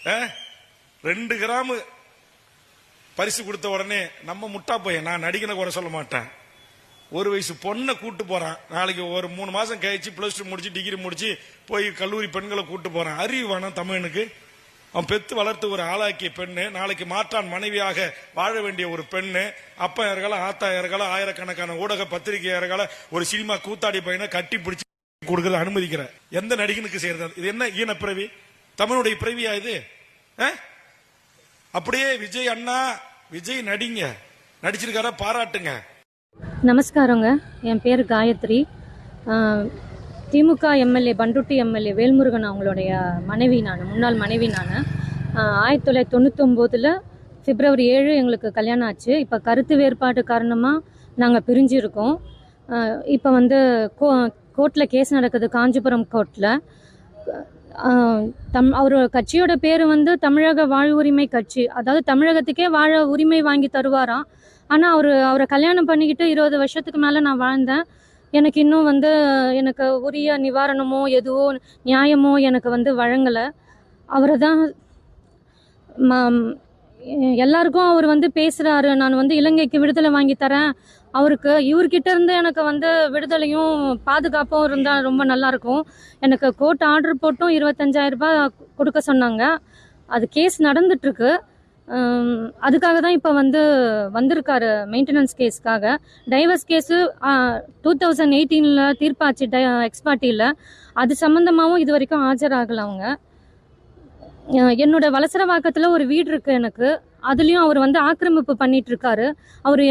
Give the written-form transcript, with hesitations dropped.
2 gram பரிசு கொடுத்த உடனே நம்ம முட்டா பையன், நான் நடிகனை கூட சொல்ல மாட்டேன், 1 வயசு பொண்ணை கூட்டு போறான். நாளைக்கு ஒரு 3 மாசம் கழிச்சு +2 முடிச்சு டிகிரி முடிச்சு போய் கல்லூரி பெண்களை கூட்டு போறான். அறிவு வேணாம் தமிழனுக்கு? அவன் பெத்து வளர்த்து ஒரு ஆளாக்கிய பெண்ணு, நாளைக்கு மாற்றான் மனைவியாக வாழ வேண்டிய ஒரு பெண்ணு, அப்பா இருக்கலாம், ஆத்தா இருக்கலாம், ஆயிரக்கணக்கான ஊடக பத்திரிகை இருக்கலாம், ஒரு சினிமா கூத்தாடி பையனை கட்டி பிடிச்சி கொடுக்கறது அனுமதிக்கிற எந்த நடிகனுக்கு செய்யறது? இது என்ன ஈன பிறவி? தமிழுடைய பிறவியா இது? அப்படியே விஜய் அண்ணா, விஜய் நடிங்க, நடிச்சிருக்காரா பாராட்டுங்க. நமஸ்காரங்க, என் பேர் காயத்ரி. திமுக எம்எல்ஏ பண்ருட்டி எம்எல்ஏ வேல்முருகன் அவங்களுடைய மனைவி நான், முன்னாள் மனைவி நான். 1999 பிப்ரவரி 7 எங்களுக்கு கல்யாணம் ஆச்சு. இப்போ கருத்து வேறுபாடு காரணமாக நாங்கள் பிரிஞ்சிருக்கோம். இப்போ கோர்ட்டில் கேஸ் நடக்குது, காஞ்சிபுரம் கோர்ட்டில். அவர் கட்சியோட பேர் தமிழக வாழ்வுரிமை கட்சி, அதாவது தமிழகத்துக்கே வாழ உரிமை வாங்கி தருவாராம். ஆனால் அவரை கல்யாணம் பண்ணிக்கிட்டு 20 வருஷத்துக்கு மேலே நான் வாழ்ந்தேன். எனக்கு இன்னும் எனக்கு உரிய நிவாரணமோ எதுவோ நியாயமோ எனக்கு வழங்கலை. அவரை தான் எல்லாருக்கும் அவர் பேசுகிறாரு, நான் இலங்கைக்கு விடுதலை வாங்கி தரேன், இவர்கிட்ட இருந்து எனக்கு விடுதலையும் பாதுகாப்பும் இருந்தால் ரொம்ப நல்லாயிருக்கும். எனக்கு கோர்ட் ஆர்டர் போட்டும் 25,000 ரூபாய் கொடுக்க சொன்னாங்க. அது கேஸ் நடந்துட்டுருக்கு. அதுக்காக தான் இப்போ வந்திருக்காரு மெயின்டெனன்ஸ் கேஸ்க்காக. டைவர்ஸ் கேஸு 2018 தீர்ப்பாச்சு எக்ஸ்பார்ட்டியில். அது சம்மந்தமாகவும் இது வரைக்கும் ஆஜராகலை அவங்க. என்னோட வலசரவாக்கத்தில் ஒரு வீடு இருக்குது எனக்கு, அதுலேயும் அவர் ஆக்கிரமிப்பு பண்ணிட்டு இருக்காரு. அவர்